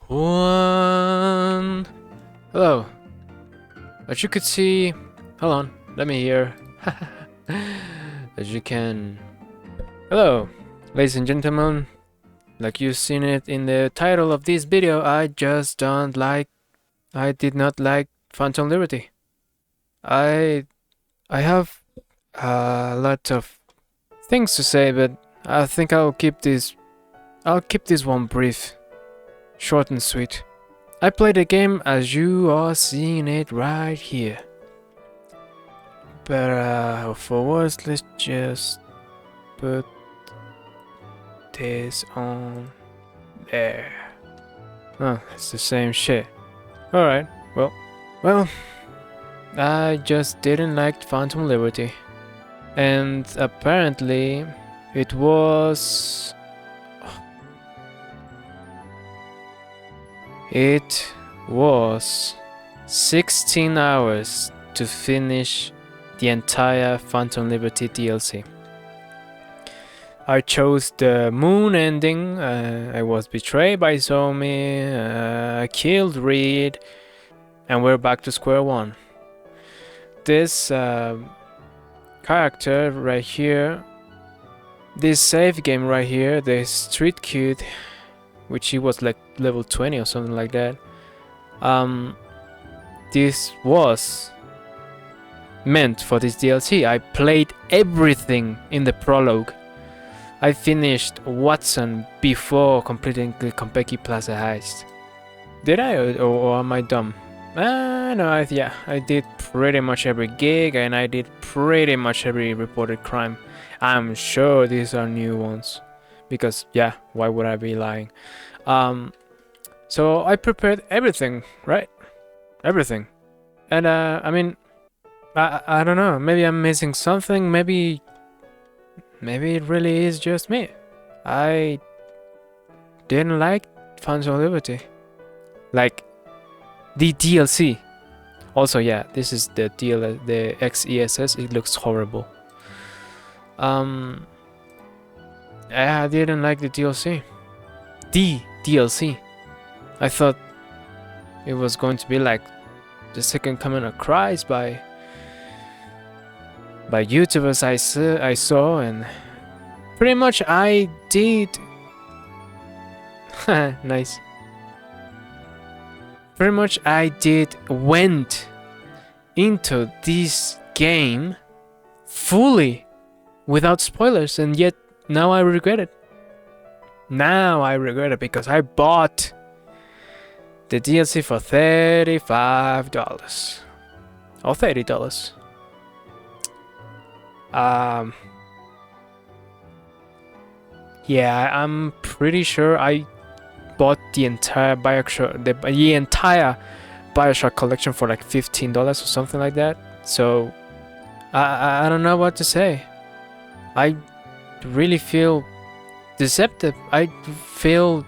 One. Hello. As you could see, hold on, let me hear. As you can. Hello, ladies and gentlemen. Like you've seen it in the title of this video, I did not like Phantom Liberty. I have a lot of things to say, but I think I'll keep this one brief, short and sweet. I played the game as you are seeing it right here. But for words, let's just put this on there. Oh, it's the same shit. Alright, well, I just didn't like Phantom Liberty. And apparently, it was 16 hours to finish the entire Phantom Liberty DLC. I chose the moon ending. I was betrayed by Zomi. I killed Reed, and we're back to square one. This character right here, this save game right here, the street kid, which he was like level 20 or something like that. This was meant for this DLC. I played everything in the prologue. I finished Watson before completing the Konpeki Plaza heist. Did I, or am I dumb? No, I did pretty much every gig, and I did pretty much every reported crime. I'm sure these are new ones, because yeah, why would I be lying? So I prepared everything, right? Everything. And I mean, I don't know, maybe I'm missing something, maybe it really is just me. I didn't like Phantom Liberty. Like the DLC. Also, yeah, this is the the XESS. It looks horrible. I didn't like the DLC. The DLC. I thought it was going to be like the second coming of Christ by YouTubers I saw, and pretty much I did. Nice. Pretty much I went into this game fully without spoilers, and yet now I regret it. Now I regret it because I bought the DLC for $35 or $30. Yeah, I'm pretty sure I bought the entire Bioshock, the entire Bioshock collection for like $15 or something like that. So I don't know what to say. I really feel deceptive. I feel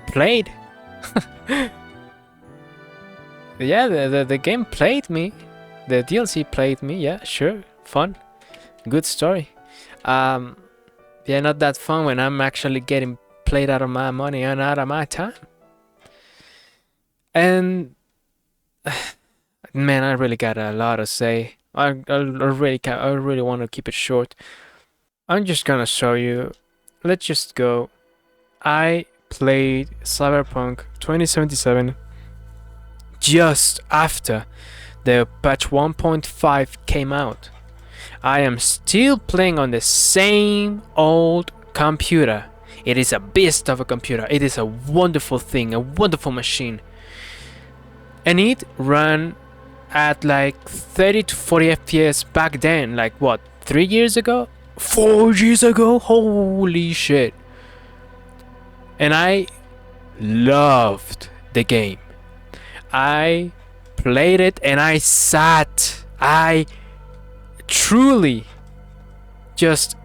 played. Yeah, the game played me. The DLC played me. Yeah, sure, fun, good story. Yeah, not that fun when I'm actually getting played out of my money and out of my time. And man, I really got a lot to say. I really want to keep it short. I'm just gonna show you. Let's just go. I played Cyberpunk 2077 just after the patch 1.5 came out. I am still playing on the same old computer. It is a beast of a computer. It is a wonderful thing, a wonderful machine. And it ran at like 30 to 40 FPS back then. Like what, 3 years ago? 4 years ago? Holy shit. And I loved the game. I played it and I truly just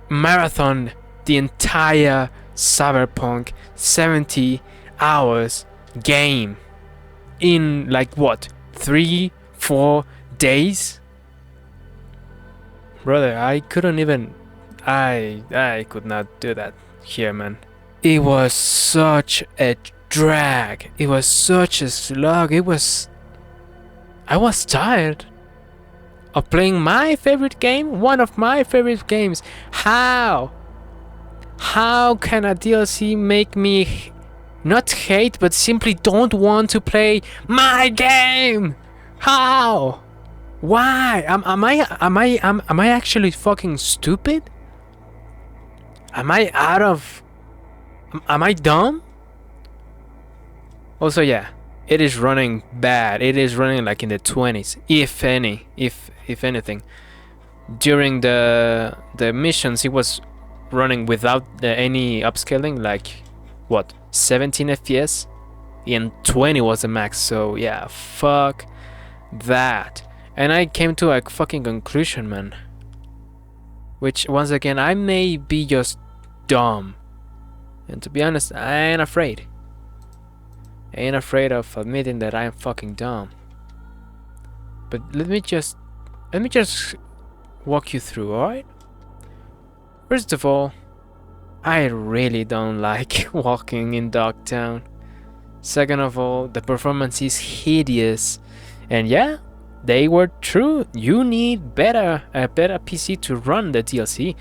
marathoned the entire Cyberpunk 70 hours game in like what, 3-4 days? Brother, I couldn't even, I could not do that here, man. It was such a drag. It was such a slog. I was tired of playing my favorite game, one of my favorite games. How? How can a DLC make me not hate, but simply don't want to play my game? How? Why? Am I actually fucking stupid? Am I out of? Am I dumb? Also, yeah, it is running bad. It is running like in the 20s, if anything. During the missions, it was running without any upscaling, like what, 17 FPS, and 20 was the max. So yeah, fuck that. And I came to a fucking conclusion, man. Which, once again, I may be just dumb. And to be honest, I ain't afraid. I ain't afraid of admitting that I'm fucking dumb. But let me just walk you through, alright? First of all, I really don't like walking in Dogtown. Second of all, the performance is hideous. And yeah, they were true. You need a better PC to run the DLC.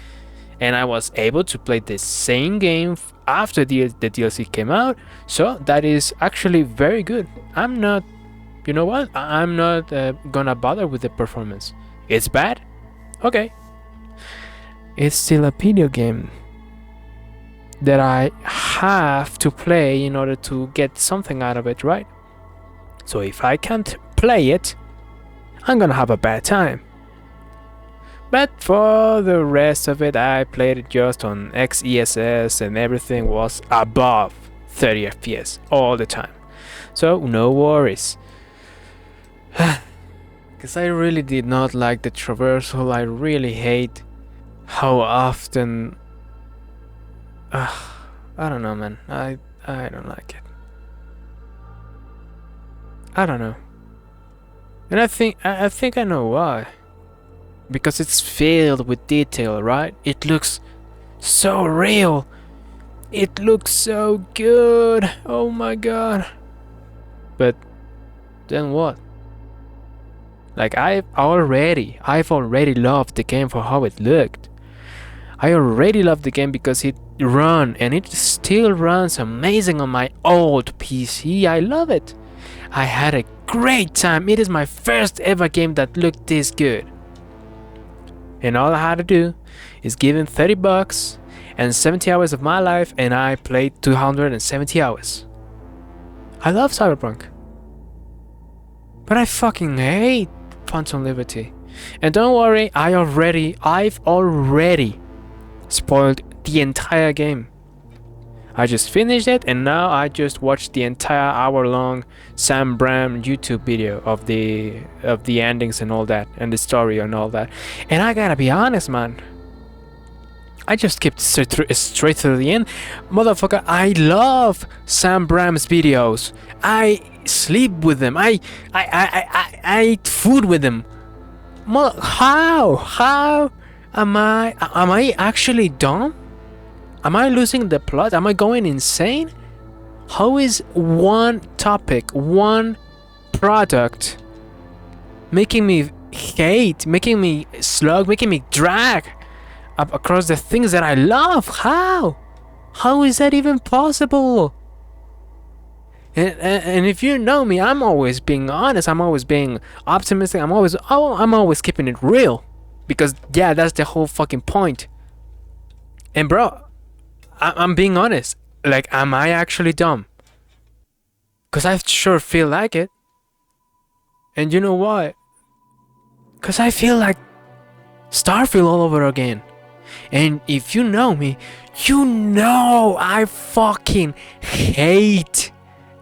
And I was able to play the same game after the DLC came out. So that is actually very good. I'm not, you know what? I'm not gonna bother with the performance. It's bad? Okay. It's still a video game that I have to play in order to get something out of it, right? So if I can't play it, I'm gonna have a bad time. But for the rest of it, I played it just on XESS and everything was above 30 FPS all the time. So no worries. Because I really did not like the traversal. I really hate how often... I don't know, man. I don't like it. I don't know. And I think I know why. Because it's filled with detail, right? It looks so real. It looks so good. Oh my god. But then what? Like I've already loved the game for how it looked. I already loved the game because it ran, and it still runs amazing on my old PC. I love it. I had a great time. It is my first ever game that looked this good. And all I had to do is give him $30 and 70 hours of my life, and I played 270 hours. I love Cyberpunk. But I fucking hate Phantom Liberty. And don't worry, I've already spoiled the entire game. I just finished it, and now I just watched the entire hour-long Sam Bram YouTube video of the endings and all that, and the story and all that. And I gotta be honest, man. I just skipped straight through the end. Motherfucker, I love Sam Bram's videos. I sleep with them. I eat food with them. How am I actually dumb? Am I losing the plot? Am I going insane? How is one topic, one product making me hate, making me slug, making me drag up across the things that I love? How? How is that even possible? And if you know me, I'm always being honest. I'm always being optimistic. I'm always keeping it real, because yeah, that's the whole fucking point. And bro, I'm being honest. Like, am I actually dumb? Because I sure feel like it. And you know what? Because I feel like Starfield all over again. And if you know me, you know I fucking hate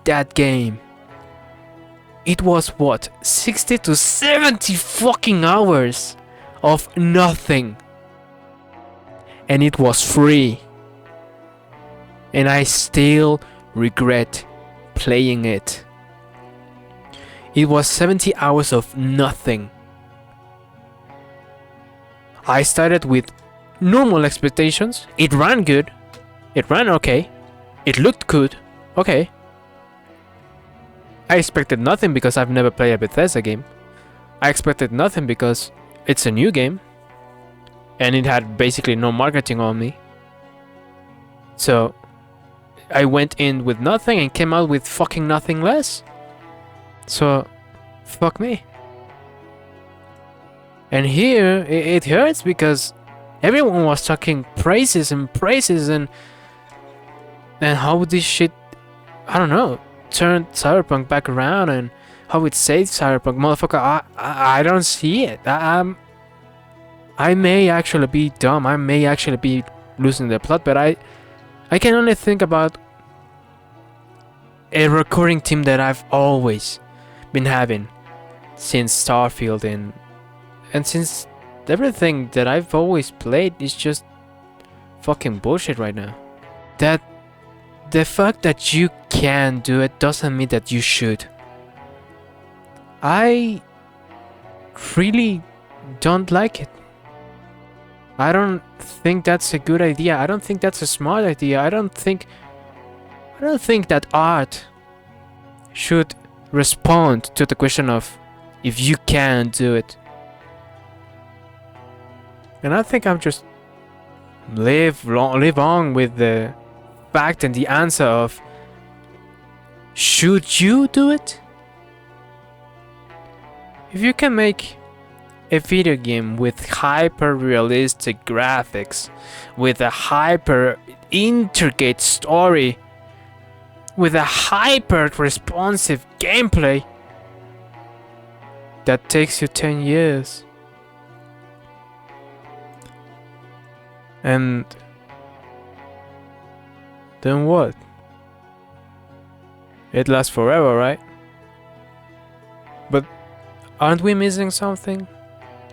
that game. It was what? 60 to 70 fucking hours of nothing. And it was free. And I still regret playing it. It was 70 hours of nothing. I started with normal expectations. It ran good. It ran okay. It looked good. Okay. I expected nothing because I've never played a Bethesda game. I expected nothing because it's a new game. And it had basically no marketing on me. So I went in with nothing and came out with fucking nothing less. So fuck me. And here it hurts because everyone was talking praises and how this shit, I don't know, turned Cyberpunk back around and how it saved Cyberpunk. Motherfucker, I don't see it. I may actually be dumb. I may actually be losing the plot, but I can only think about a recurring theme that I've always been having since Starfield and since everything that I've always played is just fucking bullshit right now. That the fact that you can do it doesn't mean that you should. I really don't like it. I don't think that's a good idea. I don't think that's a smart idea. I don't think that art should respond to the question of if you can do it. And I think I'm just live on with the fact and the answer of should you do it? If you can make a video game with hyper realistic graphics, with a hyper intricate story, with a hyper responsive gameplay that takes you 10 years, and then what? It lasts forever, right? But aren't we missing something?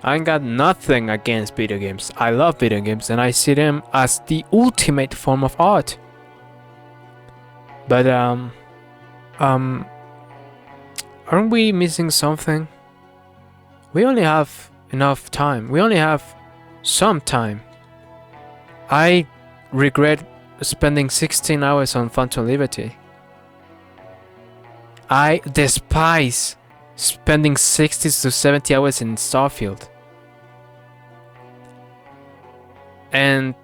I ain't got nothing against video games. I love video games and I see them as the ultimate form of art. But aren't we missing something? We only have enough time. We only have some time. I regret spending 16 hours on Phantom Liberty. I despise spending 60 to 70 hours in Starfield. And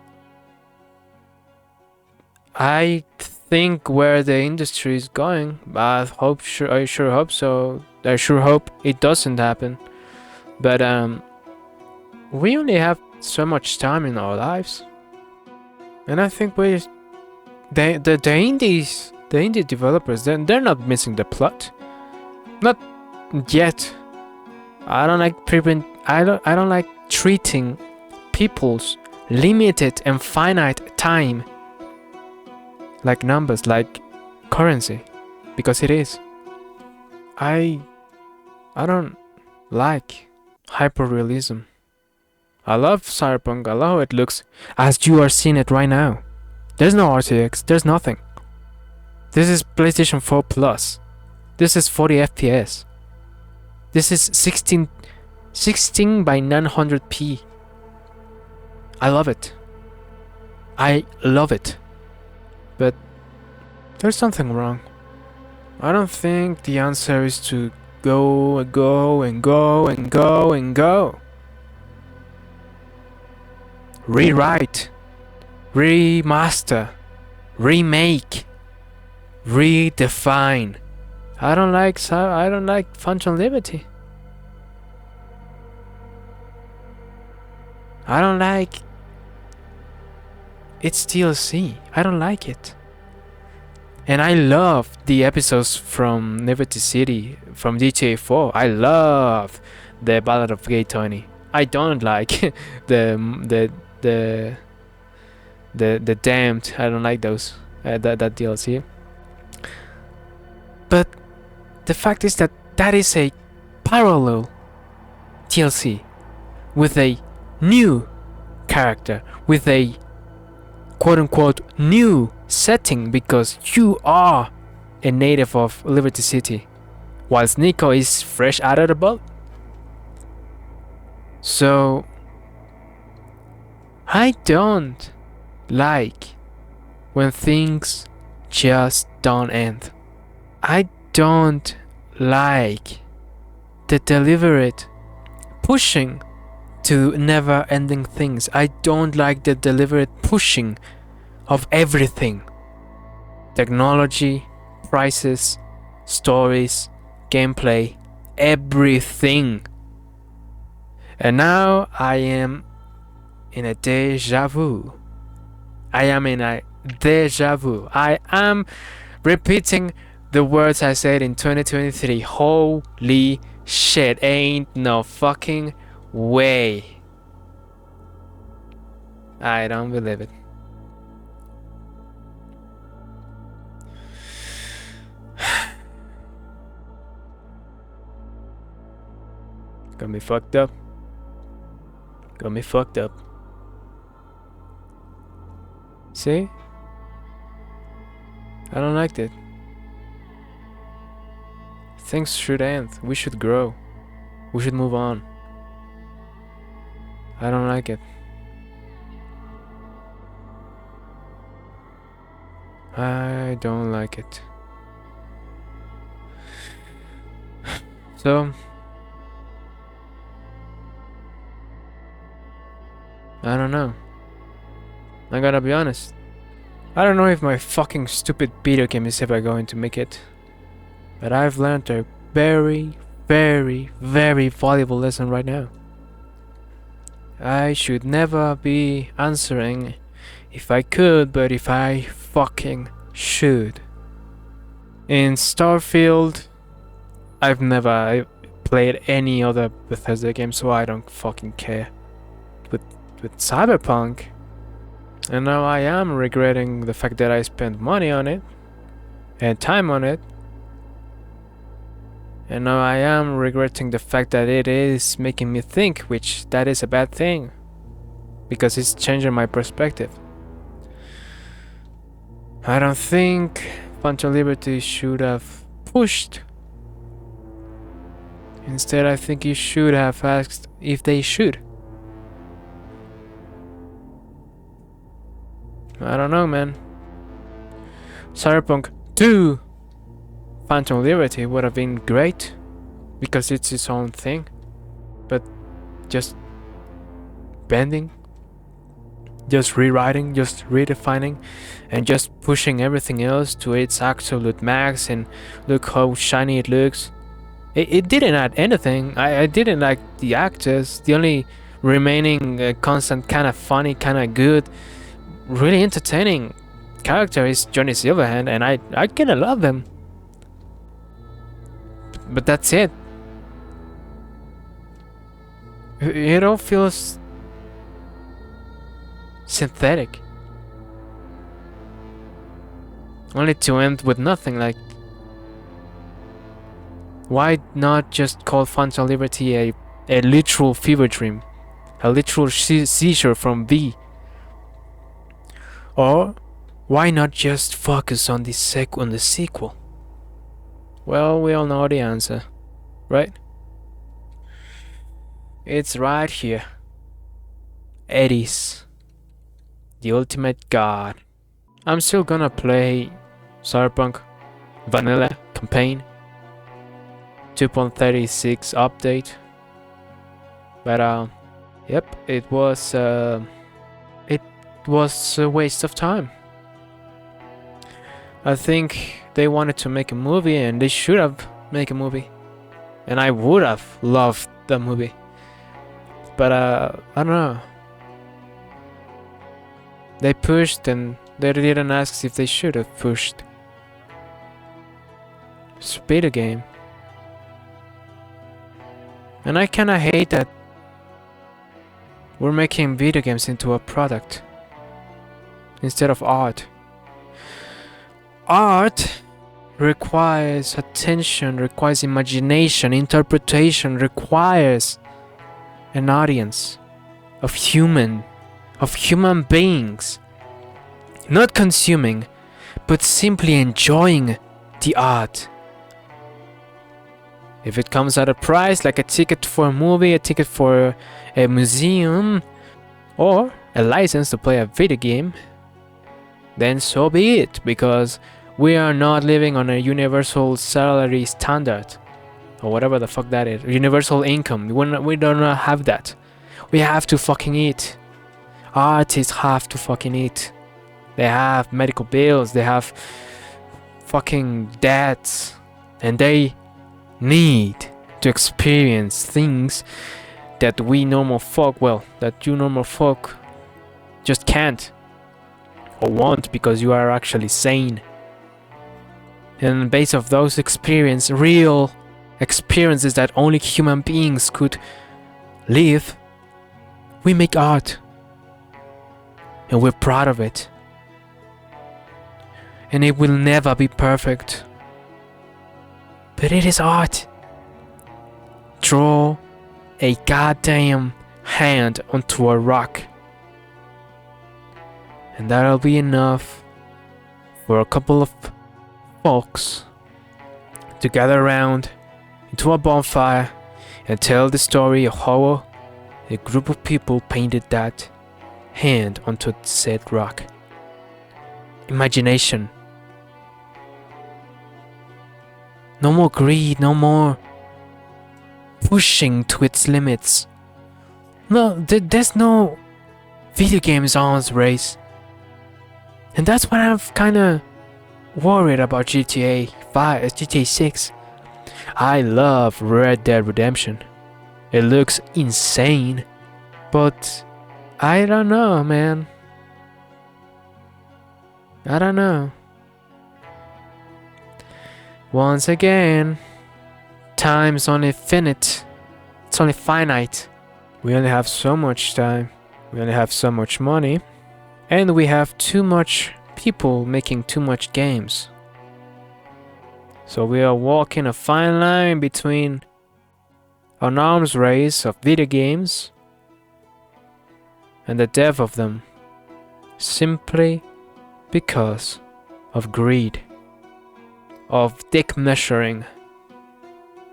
I think where the industry is going, I sure hope so. I sure hope it doesn't happen. But we only have so much time in our lives. And I think the indie developers, they're not missing the plot. Not yet. I don't like treating people's limited and finite time like numbers, like currency, because it is. I don't like hyperrealism. I love Cyberpunk, I love how it looks, as you are seeing it right now. There's no RTX, there's nothing. This is PlayStation 4 Plus. This is 40 FPS. This is 16 by 900p. I love it. I love it. But there's something wrong. I don't think the answer is to go and go and go and go and go. Rewrite, remaster, remake, redefine. I don't like Phantom Liberty. I don't like its DLC. I don't like it. And I love the episodes from Liberty City, from GTA 4. I love the Ballad of Gay Tony. I don't like the Damned. I don't like those. That DLC. But the fact is that is a parallel DLC with a new character, with a quote-unquote new setting, because you are a native of Liberty City, whilst Nico is fresh out of the boat. So I don't like when things just don't end. I don't like the deliberate pushing to never ending things. I don't like the deliberate pushing of everything. Technology, prices, stories, gameplay, everything. And now I am in a deja vu. I am in a deja vu. I am repeating the words I said in 2023. Holy shit, ain't no fucking way. I don't believe it. Got me fucked up. Got me fucked up. See? I don't like it. Things should end. We should grow. We should move on. I don't like it. I don't like it. So, I don't know. I gotta be honest. I don't know if my fucking stupid video game is ever going to make it. But I've learned a very, very, very valuable lesson right now. I should never be answering if I could, but if I fucking should. In Starfield, I've never played any other Bethesda game, so I don't fucking care. With Cyberpunk, and now I am regretting the fact that I spent money on it and time on it, and now I am regretting the fact that it is making me think, which that is a bad thing because it's changing my perspective. I don't think Phantom Liberty should have pushed. Instead, I think you should have asked if they should. I don't know, man. Cyberpunk 2 Phantom Liberty would have been great because it's its own thing, but just bending, just rewriting, just redefining, and just pushing everything else to its absolute max, and look how shiny it looks. It didn't add anything. I didn't like the actors. The only remaining constant kind of funny, kind of good, really entertaining character is Johnny Silverhand, and I kinda love him. But that's it. It all feels synthetic. Only to end with nothing. Like, why not just call Phantom Liberty a literal fever dream? A literal seizure from V? Or why not just focus on the sequel? Well, we all know the answer, right? It's right here. Eddie's the ultimate god. I'm still gonna play Cyberpunk Vanilla Campaign 2.36 update. But yep, it was a waste of time. I think they wanted to make a movie, and they should have made a movie, and I would have loved the movie. But I don't know. They pushed, and they didn't ask if they should have pushed. It's a video game, and I kinda hate that we're making video games into a product instead of art. Art requires attention, requires imagination, interpretation, requires an audience of human beings, not consuming, but simply enjoying the art. If it comes at a price, like a ticket for a movie, a ticket for a museum, or a license to play a video game, then so be it, because We are not living on a universal salary standard or whatever the fuck that is. Universal income. We do not have that. We have to fucking eat. Artists have to fucking eat. They have medical bills. They have fucking debts. And they need to experience things that we normal folk, well, that you normal folk just can't or won't because you are actually sane. And based off those experiences, real experiences that only human beings could live, we make art. And we're proud of it. And it will never be perfect. But it is art. Draw a goddamn hand onto a rock. And that'll be enough for a couple of folks to gather around into a bonfire and tell the story of how a group of people painted that hand onto said rock. Imagination. No more greed, no more pushing to its limits. No, there's no video games arms race. And that's what I'm kinda worried about GTA 5, GTA 6. I love Red Dead Redemption. It looks insane, but I don't know, man. I don't know. Once again, time's only finite. It's only finite. We only have so much time. We only have so much money. And we have too much people making too much games. So we are walking a fine line between an arms race of video games and the death of them, simply because of greed, of dick measuring,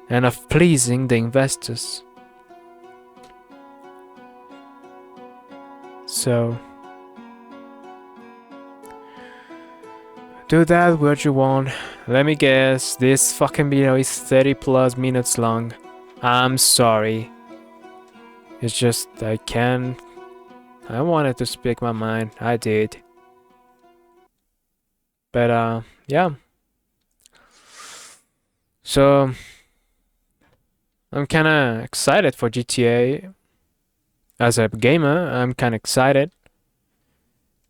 and of pleasing the investors. So do that what you want. Let me guess, this fucking video is 30 plus minutes long. I'm sorry. It's just I wanted to speak my mind. I did. But yeah. So I'm kinda excited for GTA. As a gamer, I'm kinda excited.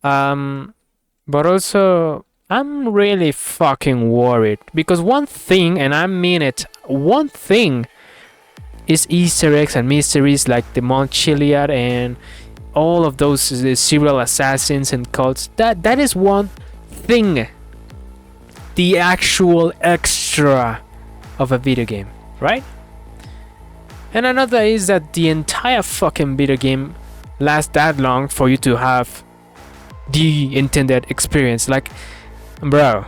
But also I'm really fucking worried because one thing, and I mean it, one thing is Easter eggs and mysteries like the Mount Chiliad and all of those serial assassins and cults. That is one thing. The actual extra of a video game, right? And another is that the entire fucking video game lasts that long for you to have the intended experience. Like, bro,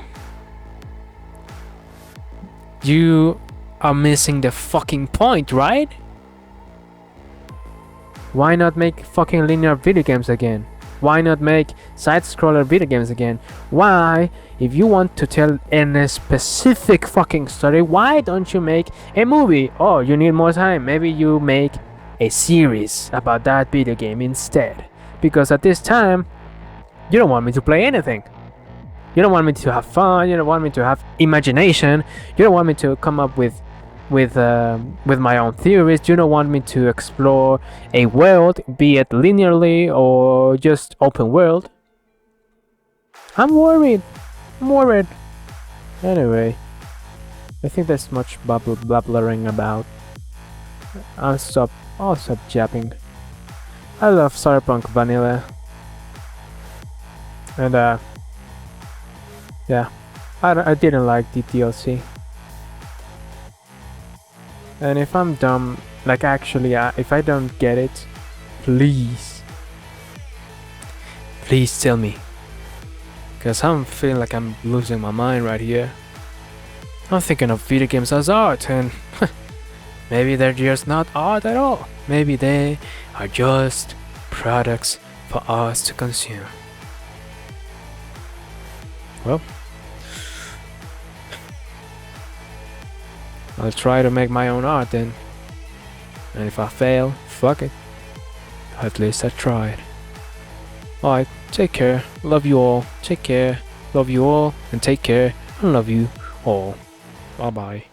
you are missing the fucking point, right? Why not make fucking linear video games again? Why not make side-scroller video games again? Why, if you want to tell a specific fucking story, why don't you make a movie? Oh, you need more time. Maybe you make a series about that video game instead. Because at this time, you don't want me to play anything. You don't want me to have fun. You don't want me to have imagination. You don't want me to come up with my own theories. You don't want me to explore a world, be it linearly or just open world. I'm worried. Anyway, I think there's much blabbering about. I'll stop japping. I love Cyberpunk Vanilla. And yeah, I didn't like the DLC. And if I'm dumb, like actually, if I don't get it, please tell me. Cause I'm feeling like I'm losing my mind right here. I'm thinking of video games as art, and maybe they're just not art at all. Maybe they are just products for us to consume. Well, I'll try to make my own art then. And if I fail, fuck it. At least I tried. Alright, take care. Love you all. Take care. Love you all and take care. I love you all. Bye bye.